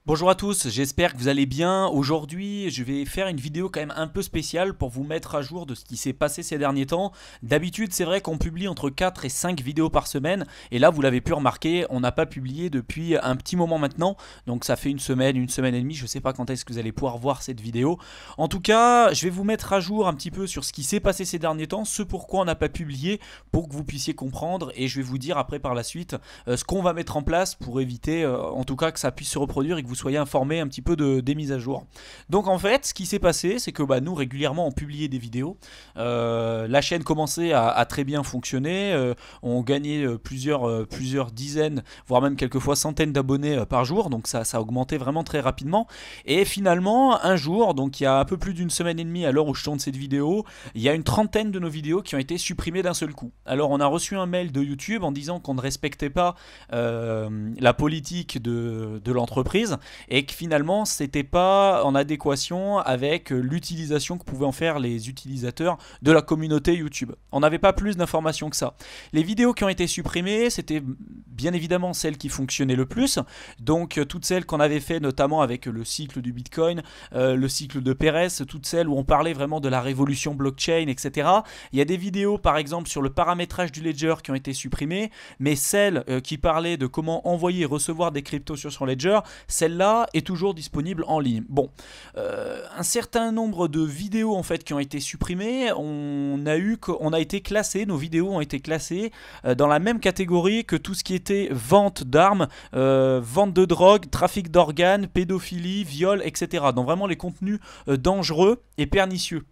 Bonjour à tous, j'espère que vous allez bien. Aujourd'hui, je vais faire une vidéo quand même un peu spéciale pour vous mettre à jour de ce qui s'est passé ces derniers temps. D'habitude, c'est vrai qu'on publie entre 4 et 5 vidéos par semaine. Et là, vous l'avez pu remarquer, on n'a pas publié depuis un petit moment maintenant. Donc ça fait une semaine et demie. Je ne sais pas quand est-ce que vous allez pouvoir voir cette vidéo. En tout cas, je vais vous mettre à jour un petit peu sur ce qui s'est passé ces derniers temps, ce pourquoi on n'a pas publié, pour que vous puissiez comprendre. Et je vais vous dire après par la suite ce qu'on va mettre en place pour éviter en tout cas que ça puisse se reproduire et que vous soyez informés un petit peu des mises à jour. Donc en fait, ce qui s'est passé, c'est que nous régulièrement on publiait des vidéos. La chaîne commençait à très bien fonctionner. On gagnait plusieurs dizaines, voire même quelquefois centaines d'abonnés par jour. Donc ça augmentait vraiment très rapidement. Et finalement, un jour, donc il y a un peu plus d'une semaine et demie à l'heure où je tourne cette vidéo, il y a une trentaine de nos vidéos qui ont été supprimées d'un seul coup. Alors on a reçu un mail de YouTube en disant qu'on ne respectait pas la politique de l'entreprise et que finalement c'était pas en adéquation avec l'utilisation que pouvaient en faire les utilisateurs de la communauté YouTube. On n'avait pas plus d'informations que ça. Les vidéos qui ont été supprimées, c'était bien évidemment celles qui fonctionnaient le plus, donc toutes celles qu'on avait fait notamment avec le cycle du Bitcoin, le cycle de Pérez, toutes celles où on parlait vraiment de la révolution blockchain, etc. Il y a des vidéos par exemple sur le paramétrage du Ledger qui ont été supprimées, mais celle qui parlait de comment envoyer et recevoir des cryptos sur son Ledger, celle-là est toujours disponible en ligne. Bon, un certain nombre de vidéos en fait qui ont été supprimées, on a été classé, nos vidéos ont été classées dans la même catégorie que tout ce qui était vente d'armes, vente de drogue, trafic d'organes, pédophilie, viol, etc. Donc vraiment les contenus dangereux et pernicieux.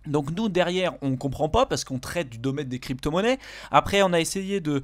Donc nous derrière on ne comprend pas parce qu'on traite du domaine des crypto-monnaies. Après on a essayé de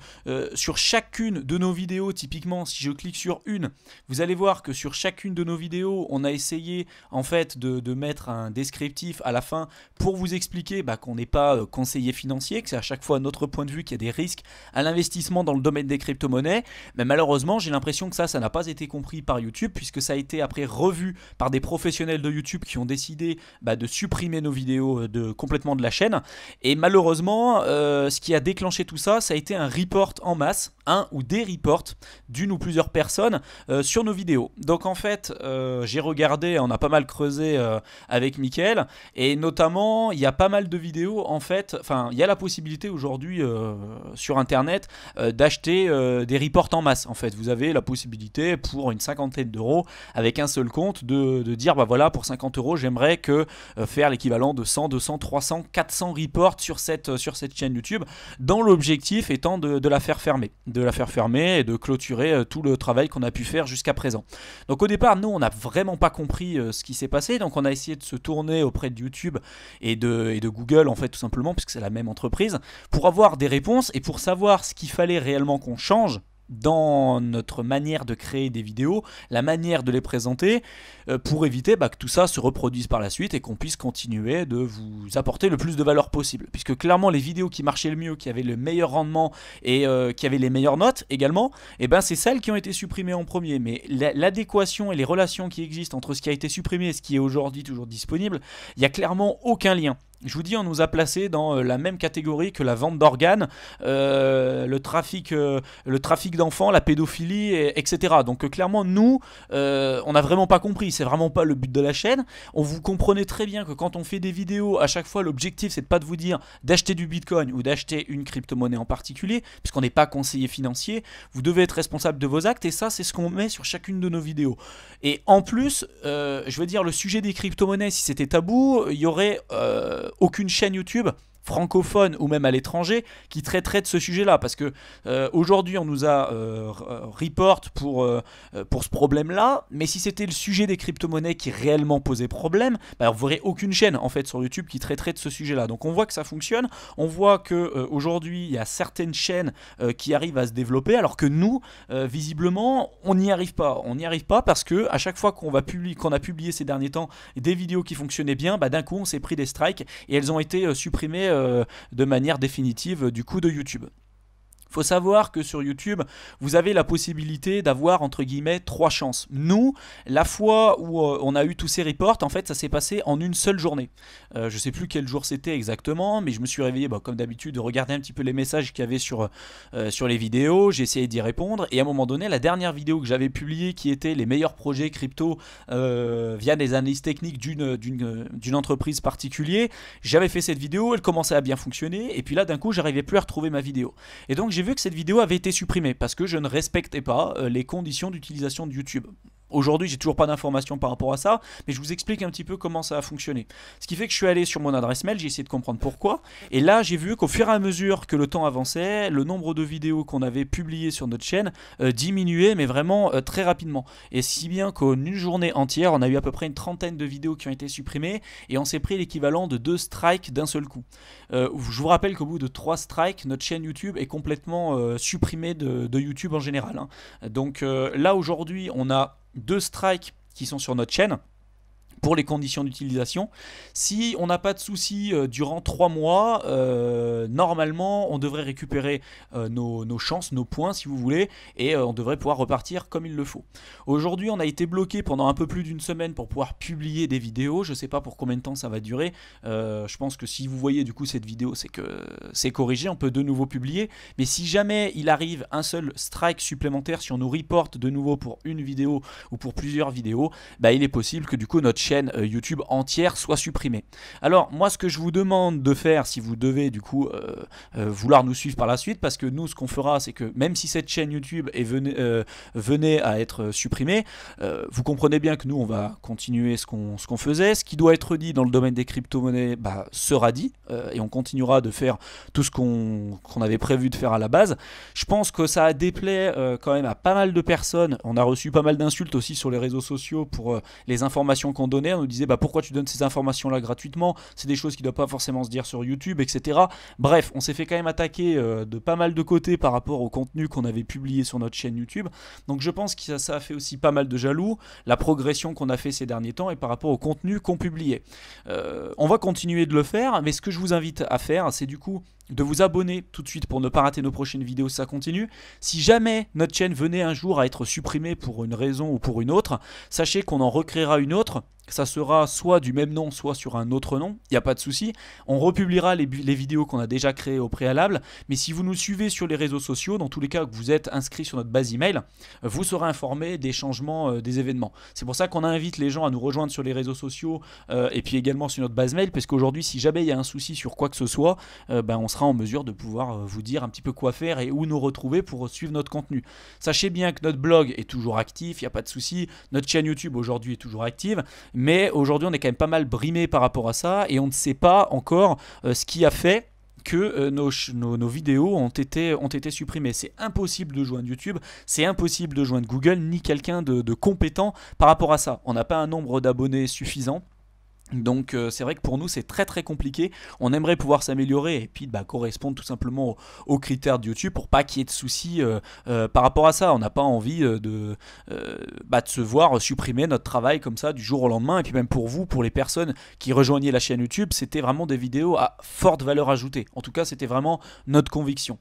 sur chacune de nos vidéos, typiquement si je clique sur une, vous allez voir que sur chacune de nos vidéos on a essayé en fait de mettre un descriptif à la fin pour vous expliquer qu'on n'est pas conseiller financier, que c'est à chaque fois notre point de vue qu'il y a des risques à l'investissement dans le domaine des crypto-monnaies. Mais malheureusement j'ai l'impression que ça n'a pas été compris par YouTube, puisque ça a été après revu par des professionnels de YouTube qui ont décidé de supprimer nos vidéos complètement de la chaîne. Et malheureusement ce qui a déclenché tout ça, ça a été un report en masse, un ou des reports d'une ou plusieurs personnes sur nos vidéos. Donc en fait j'ai regardé, on a pas mal creusé avec Mickaël, et notamment il y a pas mal de vidéos en fait, enfin il y a la possibilité aujourd'hui sur internet d'acheter des reports en masse. En fait vous avez la possibilité pour une cinquantaine d'euros avec un seul compte de dire voilà, pour 50 euros j'aimerais que faire l'équivalent de 100, 200, 300, 400 reports sur cette chaîne YouTube, dans l'objectif étant de la faire fermer. De la faire fermer et de clôturer tout le travail qu'on a pu faire jusqu'à présent. Donc au départ, nous, on n'a vraiment pas compris ce qui s'est passé, donc on a essayé de se tourner auprès de YouTube et de Google, en fait, tout simplement, puisque c'est la même entreprise, pour avoir des réponses et pour savoir ce qu'il fallait réellement qu'on change dans notre manière de créer des vidéos, la manière de les présenter, pour éviter que tout ça se reproduise par la suite et qu'on puisse continuer de vous apporter le plus de valeur possible. Puisque clairement les vidéos qui marchaient le mieux, qui avaient le meilleur rendement et qui avaient les meilleures notes également, c'est celles qui ont été supprimées en premier. Mais l'adéquation et les relations qui existent entre ce qui a été supprimé et ce qui est aujourd'hui toujours disponible, il n'y a clairement aucun lien. Je vous dis, on nous a placés dans la même catégorie que la vente d'organes, le trafic d'enfants, la pédophilie, etc. Donc clairement, nous, on n'a vraiment pas compris. C'est vraiment pas le but de la chaîne. On vous comprenez très bien que quand on fait des vidéos, à chaque fois, l'objectif, c'est de pas de vous dire d'acheter du Bitcoin ou d'acheter une crypto-monnaie en particulier, puisqu'on n'est pas conseiller financier. Vous devez être responsable de vos actes, et ça, c'est ce qu'on met sur chacune de nos vidéos. Et en plus, je veux dire, le sujet des crypto-monnaies, si c'était tabou, il y aurait aucune chaîne YouTube francophone ou même à l'étranger qui traiterait de ce sujet-là, parce que aujourd'hui on nous a report pour ce problème-là, mais si c'était le sujet des crypto-monnaies qui réellement posait problème, vous verrez aucune chaîne en fait sur YouTube qui traiterait de ce sujet-là. Donc on voit que ça fonctionne, on voit que aujourd'hui il y a certaines chaînes qui arrivent à se développer, alors que nous visiblement on n'y arrive pas. On n'y arrive pas parce que à chaque fois qu'on a publié ces derniers temps des vidéos qui fonctionnaient bien, d'un coup on s'est pris des strikes et elles ont été supprimées de manière définitive du coup de YouTube. Faut savoir que sur YouTube, vous avez la possibilité d'avoir entre guillemets 3 chances. Nous, la fois où on a eu tous ces reports, en fait, ça s'est passé en une seule journée. Je sais plus quel jour c'était exactement, mais je me suis réveillé, comme d'habitude, de regarder un petit peu les messages qu'il y avait sur les vidéos. J'ai essayé d'y répondre, et à un moment donné, la dernière vidéo que j'avais publiée, qui était les meilleurs projets crypto via des analyses techniques d'une entreprise particulière, j'avais fait cette vidéo, elle commençait à bien fonctionner, et puis là, d'un coup, j'arrivais plus à retrouver ma vidéo. Et donc j'ai vu que cette vidéo avait été supprimée parce que je ne respectais pas les conditions d'utilisation de YouTube. Aujourd'hui, j'ai toujours pas d'informations par rapport à ça, mais je vous explique un petit peu comment ça a fonctionné. Ce qui fait que je suis allé sur mon adresse mail, j'ai essayé de comprendre pourquoi, et là j'ai vu qu'au fur et à mesure que le temps avançait, le nombre de vidéos qu'on avait publiées sur notre chaîne diminuait, mais vraiment très rapidement. Et si bien qu'en une journée entière, on a eu à peu près une trentaine de vidéos qui ont été supprimées, et on s'est pris l'équivalent de 2 strikes d'un seul coup. Je vous rappelle qu'au bout de 3 strikes, notre chaîne YouTube est complètement supprimée de YouTube en général, hein. Donc là aujourd'hui, on a 2 strikes qui sont sur notre chaîne pour les conditions d'utilisation. Si on n'a pas de soucis durant 3 mois, normalement on devrait récupérer nos chances, nos points si vous voulez, et on devrait pouvoir repartir comme il le faut. Aujourd'hui on a été bloqué pendant un peu plus d'une semaine pour pouvoir publier des vidéos. Je ne sais pas pour combien de temps ça va durer. Je pense que si vous voyez du coup cette vidéo, c'est que c'est corrigé, on peut de nouveau publier. Mais si jamais il arrive un seul strike supplémentaire, si on nous reporte de nouveau pour une vidéo ou pour plusieurs vidéos, il est possible que du coup notre chaîne YouTube entière soit supprimée. Alors moi ce que je vous demande de faire, si vous devez du coup vouloir nous suivre par la suite, parce que nous ce qu'on fera, c'est que même si cette chaîne YouTube venait à être supprimée, vous comprenez bien que nous on va continuer ce qu'on faisait. Ce qui doit être dit dans le domaine des crypto-monnaies sera dit, et on continuera de faire tout ce qu'on avait prévu de faire à la base. Je pense que ça a déplaît quand même à pas mal de personnes. On a reçu pas mal d'insultes aussi sur les réseaux sociaux pour les informations qu'on donnait. On nous disait pourquoi tu donnes ces informations là gratuitement, c'est des choses qui ne doivent pas forcément se dire sur YouTube, etc. Bref, on s'est fait quand même attaquer de pas mal de côtés par rapport au contenu qu'on avait publié sur notre chaîne YouTube. Donc je pense que ça a fait aussi pas mal de jaloux, la progression qu'on a fait ces derniers temps et par rapport au contenu qu'on publiait. On va continuer de le faire, mais ce que je vous invite à faire, c'est du coup de vous abonner tout de suite pour ne pas rater nos prochaines vidéos si ça continue. Si jamais notre chaîne venait un jour à être supprimée pour une raison ou pour une autre, sachez qu'on en recréera une autre. Ça sera soit du même nom, soit sur un autre nom, il n'y a pas de souci. On republiera les vidéos qu'on a déjà créées au préalable, mais si vous nous suivez sur les réseaux sociaux, dans tous les cas que vous êtes inscrit sur notre base email, vous serez informé des changements des événements. C'est pour ça qu'on invite les gens à nous rejoindre sur les réseaux sociaux et puis également sur notre base mail, parce qu'aujourd'hui, si jamais il y a un souci sur quoi que ce soit, on sera en mesure de pouvoir vous dire un petit peu quoi faire et où nous retrouver pour suivre notre contenu. Sachez bien que notre blog est toujours actif, il n'y a pas de souci. Notre chaîne YouTube aujourd'hui est toujours active. Mais aujourd'hui, on est quand même pas mal brimé par rapport à ça et on ne sait pas encore ce qui a fait que nos vidéos ont été supprimées. C'est impossible de joindre YouTube, c'est impossible de joindre Google, ni quelqu'un de compétent par rapport à ça. On n'a pas un nombre d'abonnés suffisant. Donc c'est vrai que pour nous c'est très très compliqué. On aimerait pouvoir s'améliorer et puis correspondre tout simplement aux critères de YouTube pour pas qu'il y ait de soucis par rapport à ça. On n'a pas envie de se voir supprimer notre travail comme ça du jour au lendemain. Et puis même pour vous, pour les personnes qui rejoignaient la chaîne YouTube, c'était vraiment des vidéos à forte valeur ajoutée. En tout cas c'était vraiment notre conviction.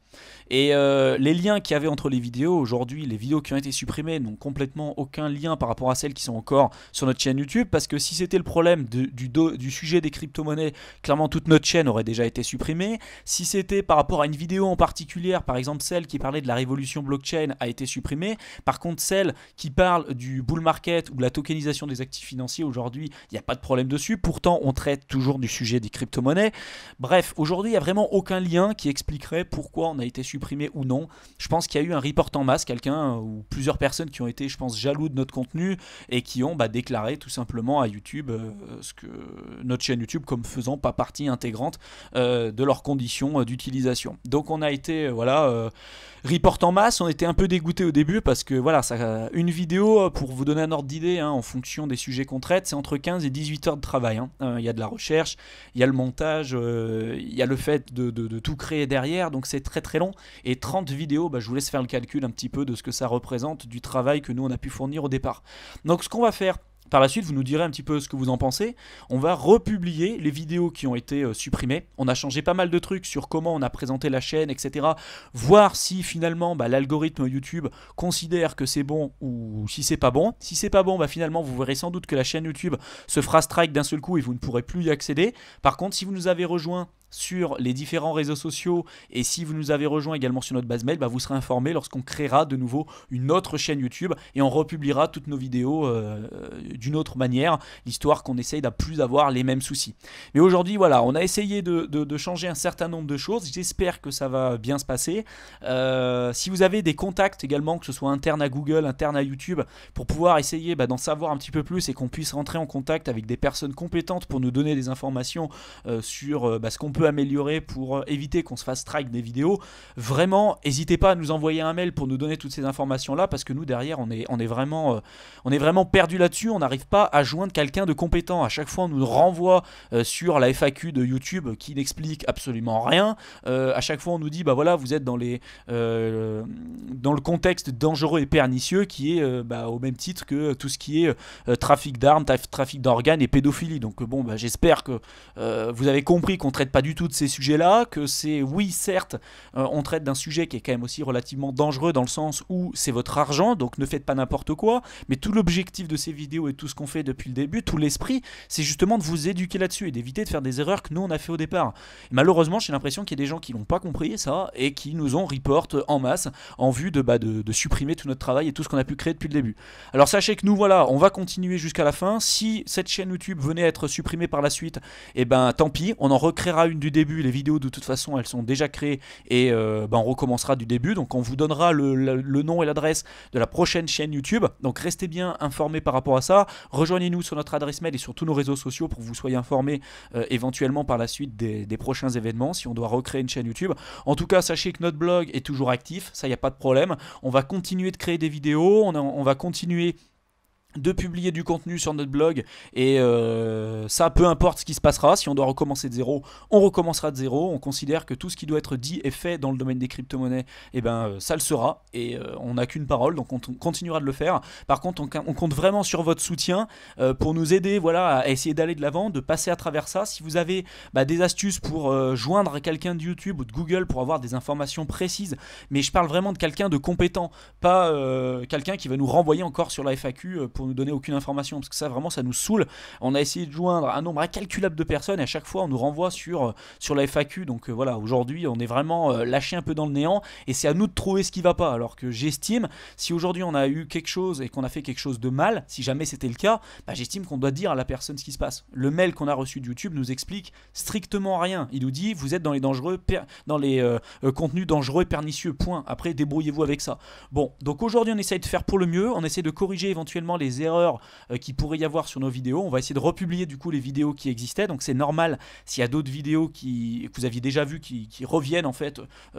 Et les liens qu'il y avait entre les vidéos, aujourd'hui les vidéos qui ont été supprimées n'ont complètement aucun lien par rapport à celles qui sont encore sur notre chaîne YouTube, parce que si c'était le problème du sujet des crypto-monnaies, clairement toute notre chaîne aurait déjà été supprimée. Si c'était par rapport à une vidéo en particulier, par exemple celle qui parlait de la révolution blockchain a été supprimée. Par contre celle qui parle du bull market ou de la tokenisation des actifs financiers, aujourd'hui il n'y a pas de problème dessus. Pourtant on traite toujours du sujet des crypto-monnaies. Bref, aujourd'hui il n'y a vraiment aucun lien qui expliquerait pourquoi on a été supprimé ou non. Je pense qu'il y a eu un report en masse, quelqu'un ou plusieurs personnes qui ont été, je pense, jaloux de notre contenu et qui ont déclaré tout simplement à YouTube ce que notre chaîne YouTube comme faisant pas partie intégrante de leurs conditions d'utilisation. Donc on a été report en masse. On était un peu dégoûté au début parce que une vidéo, pour vous donner un ordre d'idée, en fonction des sujets qu'on traite, c'est entre 15 et 18 heures de travail. Il y a de la recherche, il y a le montage, il y a le fait de tout créer derrière, donc c'est très très long. Et 30 vidéos, je vous laisse faire le calcul un petit peu de ce que ça représente du travail que nous on a pu fournir au départ. Donc ce qu'on va faire, Par la suite, vous nous direz un petit peu ce que vous en pensez. On va republier les vidéos qui ont été supprimées. On a changé pas mal de trucs sur comment on a présenté la chaîne, etc. Voir si finalement l'algorithme YouTube considère que c'est bon ou si c'est pas bon. Si c'est pas bon, finalement vous verrez sans doute que la chaîne YouTube se fera strike d'un seul coup et vous ne pourrez plus y accéder. Par contre, si vous nous avez rejoint sur les différents réseaux sociaux et si vous nous avez rejoint également sur notre base mail, vous serez informé lorsqu'on créera de nouveau une autre chaîne YouTube et on republiera toutes nos vidéos d'une autre manière, l'histoire qu'on essaye de plus avoir les mêmes soucis. Mais aujourd'hui, voilà, on a essayé de changer un certain nombre de choses. J'espère que ça va bien se passer. Si vous avez des contacts également, que ce soit interne à Google, interne à YouTube, pour pouvoir essayer d'en savoir un petit peu plus et qu'on puisse rentrer en contact avec des personnes compétentes pour nous donner des informations sur ce qu'on peut améliorer pour éviter qu'on se fasse strike des vidéos, vraiment n'hésitez pas à nous envoyer un mail pour nous donner toutes ces informations là, parce que nous derrière on est vraiment perdu là-dessus. On n'arrive pas à joindre quelqu'un de compétent. À chaque fois on nous renvoie sur la FAQ de YouTube qui n'explique absolument rien. À chaque fois on nous dit voilà, vous êtes dans le contexte dangereux et pernicieux qui est au même titre que tout ce qui est trafic d'armes, trafic d'organes et pédophilie. Donc j'espère que vous avez compris qu'on traite pas du tout de ces sujets-là, que c'est, oui certes, on traite d'un sujet qui est quand même aussi relativement dangereux dans le sens où c'est votre argent, donc ne faites pas n'importe quoi, mais tout l'objectif de ces vidéos et tout ce qu'on fait depuis le début, tout l'esprit, c'est justement de vous éduquer là-dessus et d'éviter de faire des erreurs que nous on a fait au départ. Et malheureusement, j'ai l'impression qu'il y a des gens qui n'ont pas compris ça et qui nous ont report en masse en vue de supprimer tout notre travail et tout ce qu'on a pu créer depuis le début. Alors sachez que nous, voilà, on va continuer jusqu'à la fin. Si cette chaîne YouTube venait à être supprimée par la suite, et tant pis, on en recréera une du début. Les vidéos de toute façon elles sont déjà créées et on recommencera du début. Donc on vous donnera le nom et l'adresse de la prochaine chaîne YouTube. Donc restez bien informés par rapport à ça. Rejoignez-nous sur notre adresse mail et sur tous nos réseaux sociaux pour que vous soyez informés éventuellement par la suite des prochains événements si on doit recréer une chaîne YouTube. En tout cas, sachez que notre blog est toujours actif, ça il n'y a pas de problème. On va continuer de créer des vidéos, on va continuer de publier du contenu sur notre blog et ça peu importe ce qui se passera. Si on doit recommencer de zéro, on recommencera de zéro. On considère que tout ce qui doit être dit et fait dans le domaine des crypto-monnaies, ça le sera et on n'a qu'une parole, donc on continuera de le faire. Par contre on compte vraiment sur votre soutien pour nous aider, voilà, à essayer d'aller de l'avant, de passer à travers ça. Si vous avez des astuces pour joindre quelqu'un de YouTube ou de Google pour avoir des informations précises, mais je parle vraiment de quelqu'un de compétent, pas quelqu'un qui va nous renvoyer encore sur la FAQ pour nous donner aucune information, parce que ça vraiment ça nous saoule. On a essayé de joindre un nombre incalculable de personnes et à chaque fois on nous renvoie sur la FAQ. Donc voilà, aujourd'hui on est vraiment lâché un peu dans le néant et c'est à nous de trouver ce qui va pas. Alors que j'estime, si aujourd'hui on a eu quelque chose et qu'on a fait quelque chose de mal, si jamais c'était le cas, j'estime qu'on doit dire à la personne ce qui se passe. Le mail qu'on a reçu de YouTube nous explique strictement rien. Il nous dit vous êtes dans les contenus dangereux et pernicieux, point. Après débrouillez-vous avec ça. Bon, donc aujourd'hui on essaye de faire pour le mieux, on essaie de corriger éventuellement les erreurs qu'il pourrait y avoir sur nos vidéos. On va essayer de republier du coup les vidéos qui existaient, donc c'est normal s'il y a d'autres vidéos que vous aviez déjà vues qui reviennent en fait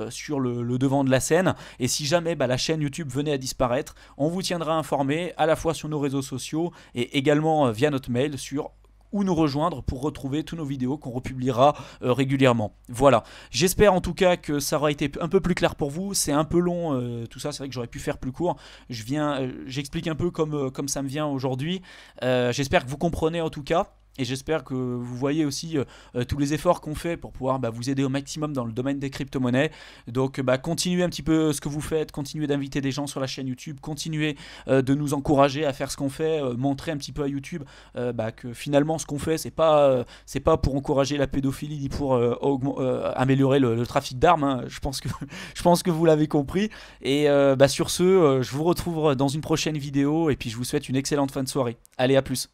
sur le devant de la scène. Et si jamais la chaîne YouTube venait à disparaître, on vous tiendra informé à la fois sur nos réseaux sociaux et également via notre mail sur ou nous rejoindre pour retrouver tous nos vidéos qu'on republiera régulièrement. Voilà, j'espère en tout cas que ça aura été un peu plus clair pour vous. C'est un peu long tout ça, c'est vrai que j'aurais pu faire plus court. J'explique un peu comme ça me vient aujourd'hui. J'espère que vous comprenez en tout cas. Et j'espère que vous voyez aussi tous les efforts qu'on fait pour pouvoir vous aider au maximum dans le domaine des crypto-monnaies. Donc continuez un petit peu ce que vous faites, continuez d'inviter des gens sur la chaîne YouTube, continuez de nous encourager à faire ce qu'on fait, montrer un petit peu à YouTube que finalement ce qu'on fait c'est pas pour encourager la pédophilie ni pour améliorer le trafic d'armes, hein. Je pense que vous l'avez compris. Et sur ce, je vous retrouve dans une prochaine vidéo et puis je vous souhaite une excellente fin de soirée. Allez, à plus.